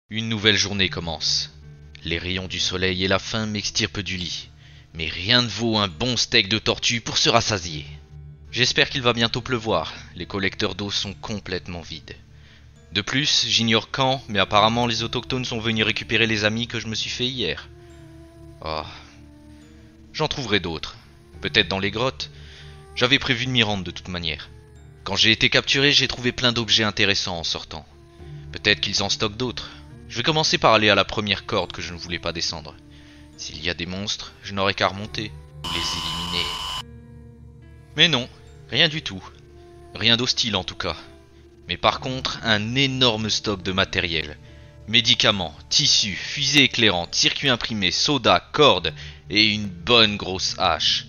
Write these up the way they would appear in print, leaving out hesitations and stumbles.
Une nouvelle journée commence. Les rayons du soleil et la faim m'extirpent du lit. Mais rien ne vaut un bon steak de tortue pour se rassasier. J'espère qu'il va bientôt pleuvoir. Les collecteurs d'eau sont complètement vides. De plus, j'ignore quand, mais apparemment les autochtones sont venus récupérer les amis que je me suis fait hier. Oh. J'en trouverai d'autres. Peut-être dans les grottes. J'avais prévu de m'y rendre de toute manière. Quand j'ai été capturé, j'ai trouvé plein d'objets intéressants en sortant. Peut-être qu'ils en stockent d'autres. Je vais commencer par aller à la première corde que je ne voulais pas descendre. S'il y a des monstres, je n'aurai qu'à remonter, ou les éliminer. Mais non, rien du tout. Rien d'hostile en tout cas. Mais par contre, un énorme stock de matériel. Médicaments, tissus, fusées éclairantes, circuits imprimés, soda, cordes et une bonne grosse hache.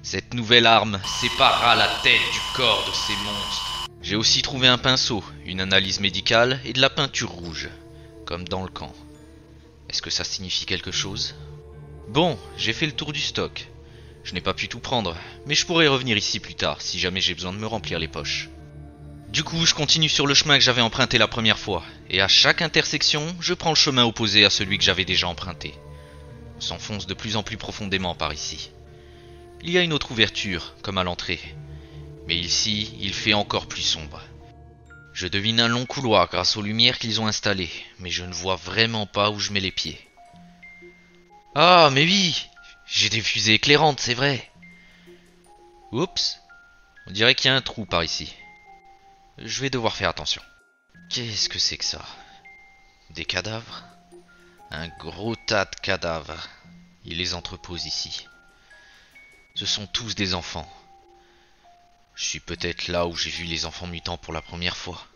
Cette nouvelle arme séparera la tête du corps de ces monstres. J'ai aussi trouvé un pinceau, une analyse médicale et de la peinture rouge, comme dans le camp. Est-ce que ça signifie quelque chose? Bon, j'ai fait le tour du stock. Je n'ai pas pu tout prendre, mais je pourrai revenir ici plus tard si jamais j'ai besoin de me remplir les poches. Du coup, je continue sur le chemin que j'avais emprunté la première fois, et à chaque intersection, je prends le chemin opposé à celui que j'avais déjà emprunté. On s'enfonce de plus en plus profondément par ici. Il y a une autre ouverture, comme à l'entrée. Mais ici, il fait encore plus sombre. Je devine un long couloir grâce aux lumières qu'ils ont installées, mais je ne vois vraiment pas où je mets les pieds. Ah, mais oui! J'ai des fusées éclairantes, c'est vrai! Oups! On dirait qu'il y a un trou par ici. Je vais devoir faire attention. Qu'est-ce que c'est que ça? Des cadavres? Un gros tas de cadavres. Ils les entreposent ici. Ce sont tous des enfants. Je suis peut-être là où j'ai vu les enfants mutants pour la première fois.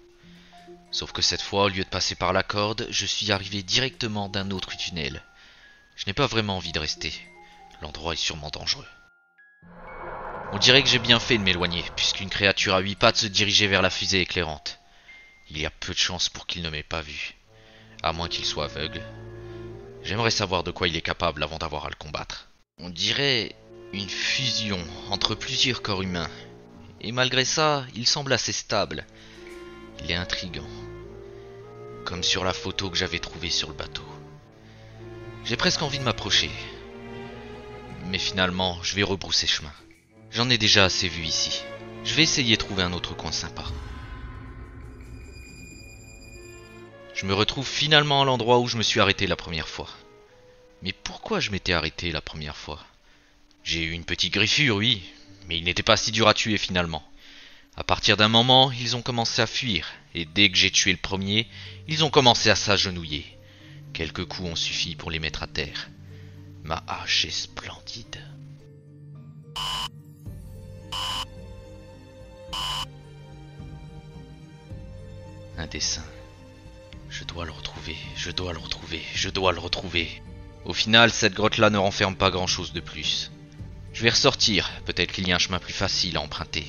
Sauf que cette fois, au lieu de passer par la corde, je suis arrivé directement d'un autre tunnel. Je n'ai pas vraiment envie de rester. L'endroit est sûrement dangereux. On dirait que j'ai bien fait de m'éloigner, puisqu'une créature à 8 pattes se dirigeait vers la fusée éclairante. Il y a peu de chances pour qu'il ne m'ait pas vu. À moins qu'il soit aveugle. J'aimerais savoir de quoi il est capable avant d'avoir à le combattre. On dirait une fusion entre plusieurs corps humains. Et malgré ça, il semble assez stable. Il est intriguant. Comme sur la photo que j'avais trouvée sur le bateau. J'ai presque envie de m'approcher. Mais finalement, je vais rebrousser chemin. J'en ai déjà assez vu ici. Je vais essayer de trouver un autre coin sympa. Je me retrouve finalement à l'endroit où je me suis arrêté la première fois. Mais pourquoi je m'étais arrêté la première fois? J'ai eu une petite griffure, oui, mais il n'était pas si dur à tuer finalement. À partir d'un moment, ils ont commencé à fuir, et dès que j'ai tué le premier, ils ont commencé à s'agenouiller. Quelques coups ont suffi pour les mettre à terre. Ma hache est splendide. Un dessin. Je dois le retrouver, je dois le retrouver, je dois le retrouver. Au final, cette grotte-là ne renferme pas grand-chose de plus. Je vais ressortir, peut-être qu'il y a un chemin plus facile à emprunter.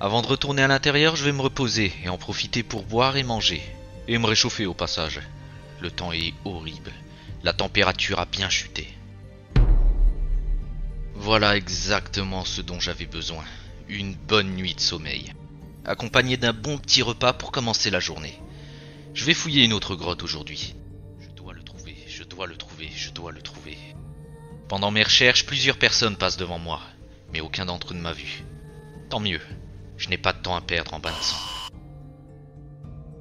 Avant de retourner à l'intérieur, je vais me reposer et en profiter pour boire et manger. Et me réchauffer au passage. Le temps est horrible. La température a bien chuté. Voilà exactement ce dont j'avais besoin. Une bonne nuit de sommeil. Accompagné d'un bon petit repas pour commencer la journée. Je vais fouiller une autre grotte aujourd'hui. Je dois le trouver, je dois le trouver, je dois le trouver. Pendant mes recherches, plusieurs personnes passent devant moi, mais aucun d'entre eux ne m'a vu. Tant mieux, je n'ai pas de temps à perdre en balancant.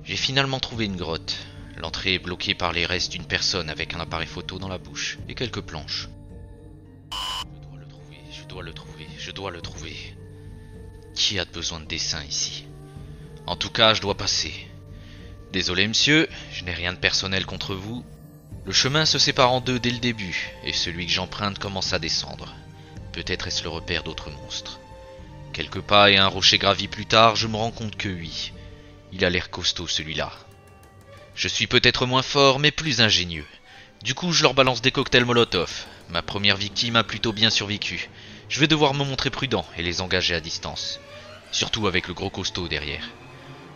J'ai finalement trouvé une grotte. L'entrée est bloquée par les restes d'une personne avec un appareil photo dans la bouche et quelques planches. Je dois le trouver, je dois le trouver, je dois le trouver. Qui a besoin de dessin ici? En tout cas, je dois passer. Désolé monsieur, je n'ai rien de personnel contre vous. Le chemin se sépare en deux dès le début, et celui que j'emprunte commence à descendre. Peut-être est-ce le repère d'autres monstres. Quelques pas et un rocher gravi plus tard, je me rends compte que oui. Il a l'air costaud celui-là. Je suis peut-être moins fort, mais plus ingénieux. Du coup, je leur balance des cocktails Molotov. Ma première victime a plutôt bien survécu. Je vais devoir me montrer prudent et les engager à distance. Surtout avec le gros costaud derrière.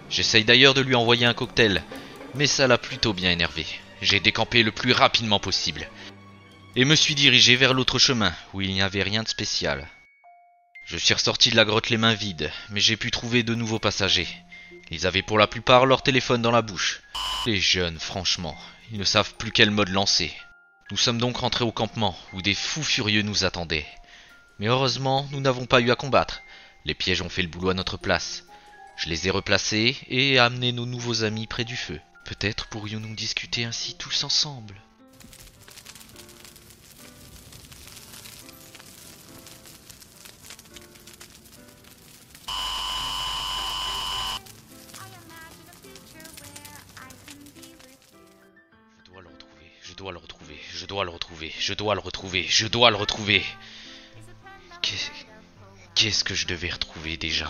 J'essaye d'ailleurs de lui envoyer un cocktail, mais ça l'a plutôt bien énervé. J'ai décampé le plus rapidement possible. Et me suis dirigé vers l'autre chemin, où il n'y avait rien de spécial. Je suis ressorti de la grotte les mains vides, mais j'ai pu trouver de nouveaux passagers. Ils avaient pour la plupart leur téléphone dans la bouche. Les jeunes, franchement, ils ne savent plus quel mode lancer. Nous sommes donc rentrés au campement, où des fous furieux nous attendaient. Mais heureusement, nous n'avons pas eu à combattre. Les pièges ont fait le boulot à notre place. Je les ai replacés et amené nos nouveaux amis près du feu. Peut-être pourrions-nous discuter ainsi tous ensemble. Je dois le retrouver, je dois le retrouver, je dois le retrouver, je dois le retrouver, je dois le retrouver. Qu'est-ce que je devais retrouver déjà?